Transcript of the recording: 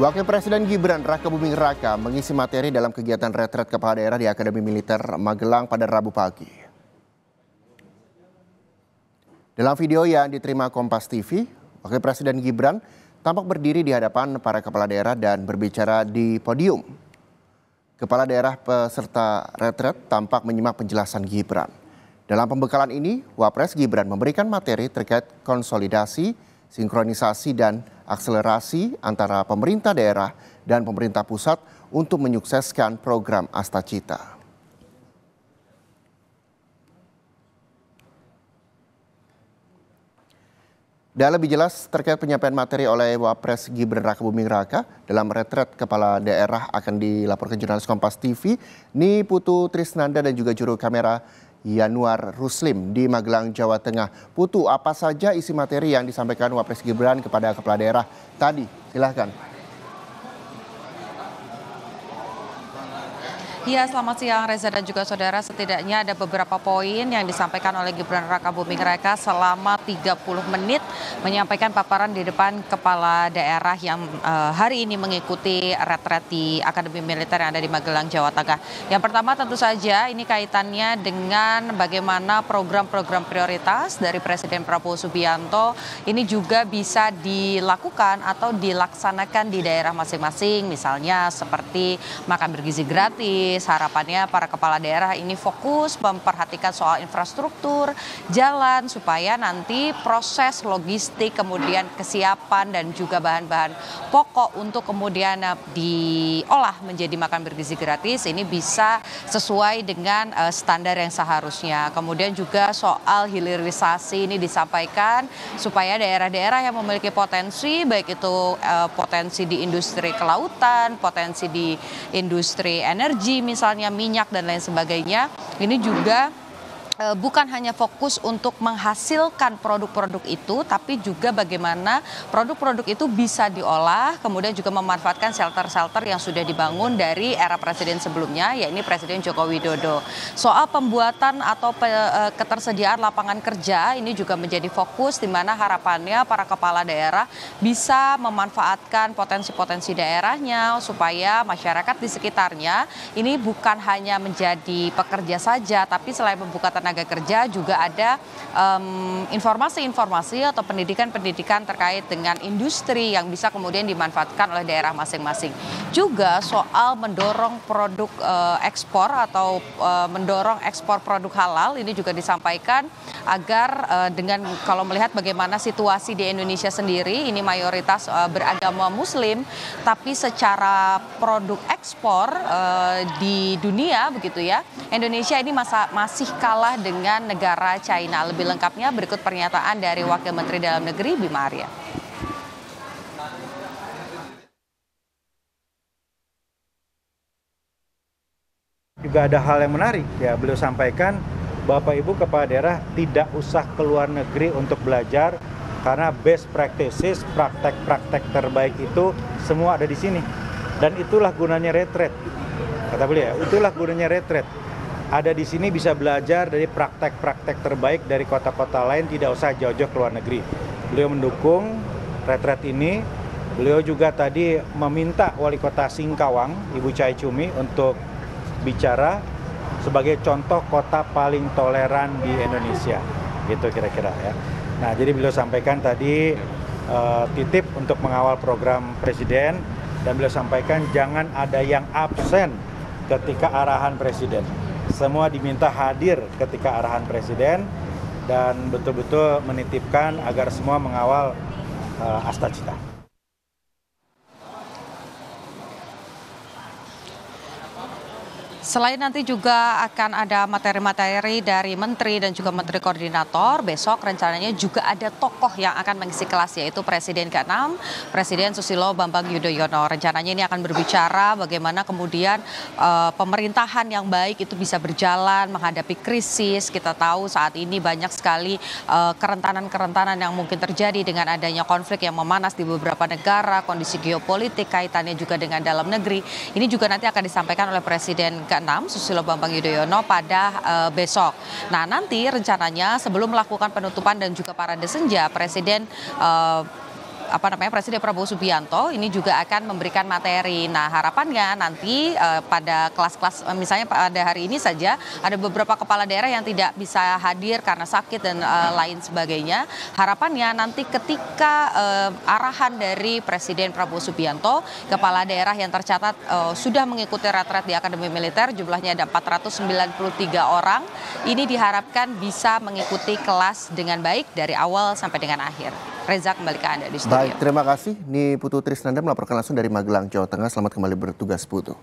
Wakil Presiden Gibran Raka Buming Raka mengisi materi dalam kegiatan retret kepala daerah di Akademi Militer Magelang pada Rabu pagi. Dalam video yang diterima Kompas TV, Wakil Presiden Gibran tampak berdiri di hadapan para kepala daerah dan berbicara di podium. Kepala daerah peserta retret tampak menyimak penjelasan Gibran. Dalam pembekalan ini, Wapres Gibran memberikan materi terkait konsolidasi, sinkronisasi dan akselerasi antara pemerintah daerah dan pemerintah pusat untuk menyukseskan program Astacita. Dan lebih jelas terkait penyampaian materi oleh Wapres Gibran Raka Buming Raka dalam retret kepala daerah akan dilaporkan jurnalis Kompas TV, Ni Putu Trisnanda dan juga juru kamera Yanuar Ruslim di Magelang, Jawa Tengah. Putu, apa saja isi materi yang disampaikan Wapres Gibran kepada kepala daerah tadi? Silahkan. Ya, selamat siang Reza dan juga saudara. Setidaknya ada beberapa poin yang disampaikan oleh Gibran Raka Buming Raka selama 30 menit menyampaikan paparan di depan kepala daerah yang hari ini mengikuti retret di Akademi Militer yang ada di Magelang, Jawa Tengah. Yang pertama tentu saja ini kaitannya dengan bagaimana program-program prioritas dari Presiden Prabowo Subianto ini juga bisa dilakukan atau dilaksanakan di daerah masing-masing. Misalnya seperti makan bergizi gratis. Harapannya para kepala daerah ini fokus memperhatikan soal infrastruktur, jalan, supaya nanti proses logistik, kemudian kesiapan dan juga bahan-bahan pokok untuk kemudian diolah menjadi makan bergizi gratis ini bisa sesuai dengan standar yang seharusnya. Kemudian juga soal hilirisasi ini disampaikan supaya daerah-daerah yang memiliki potensi, baik itu potensi di industri kelautan, potensi di industri energi, misalnya minyak dan lain sebagainya, ini juga bukan hanya fokus untuk menghasilkan produk-produk itu, tapi juga bagaimana produk-produk itu bisa diolah, kemudian juga memanfaatkan shelter-shelter yang sudah dibangun dari era presiden sebelumnya, yakni Presiden Joko Widodo. Soal pembuatan atau ketersediaan lapangan kerja ini juga menjadi fokus, di mana harapannya para kepala daerah bisa memanfaatkan potensi-potensi daerahnya supaya masyarakat di sekitarnya ini bukan hanya menjadi pekerja saja, tapi selain membuka tenaga kerja juga ada informasi-informasi atau pendidikan-pendidikan terkait dengan industri yang bisa kemudian dimanfaatkan oleh daerah masing-masing. Juga soal mendorong produk ekspor atau mendorong ekspor produk halal ini juga disampaikan agar dengan kalau melihat bagaimana situasi di Indonesia sendiri ini mayoritas beragama Muslim, tapi secara produk ekspor di dunia begitu ya, Indonesia ini masih kalah dengan negara China. Lebih lengkapnya berikut pernyataan dari Wakil Menteri Dalam Negeri Bima Arya. Juga ada hal yang menarik ya, beliau sampaikan Bapak Ibu kepala daerah tidak usah keluar negeri untuk belajar karena best practices, praktek-praktek terbaik itu semua ada di sini. Dan itulah gunanya retret. Kata beliau, itulah gunanya retret. Ada di sini bisa belajar dari praktek-praktek terbaik dari kota-kota lain, tidak usah jauh-jauh ke luar negeri. Beliau mendukung retret ini. Beliau juga tadi meminta Wali Kota Singkawang, Ibu Chai Chumi, untuk bicara sebagai contoh kota paling toleran di Indonesia. Gitu kira-kira ya. Nah, jadi beliau sampaikan tadi titip untuk mengawal program Presiden, dan beliau sampaikan jangan ada yang absen ketika arahan Presiden. Semua diminta hadir ketika arahan Presiden dan betul-betul menitipkan agar semua mengawal Astacita. Selain nanti juga akan ada materi-materi dari menteri dan juga menteri koordinator, besok rencananya juga ada tokoh yang akan mengisi kelas, yaitu Presiden ke-6, Presiden Susilo Bambang Yudhoyono. Rencananya ini akan berbicara bagaimana kemudian pemerintahan yang baik itu bisa berjalan menghadapi krisis. Kita tahu saat ini banyak sekali kerentanan-kerentanan yang mungkin terjadi dengan adanya konflik yang memanas di beberapa negara, kondisi geopolitik, kaitannya juga dengan dalam negeri. Ini juga nanti akan disampaikan oleh Presiden ke-6 Susilo Bambang Yudhoyono pada besok. Nah, nanti rencananya sebelum melakukan penutupan dan juga parade senja, Presiden Presiden Prabowo Subianto ini juga akan memberikan materi. Nah, harapannya nanti pada kelas-kelas misalnya pada hari ini saja ada beberapa kepala daerah yang tidak bisa hadir karena sakit dan lain sebagainya. Harapannya nanti ketika arahan dari Presiden Prabowo Subianto, kepala daerah yang tercatat sudah mengikuti retret di Akademi Militer, jumlahnya ada 493 orang. Ini diharapkan bisa mengikuti kelas dengan baik dari awal sampai dengan akhir. Reza, kembali ke Anda di studio. Baik, terima kasih. Ini Putu Trisnanda melaporkan langsung dari Magelang, Jawa Tengah. Selamat kembali bertugas, Putu.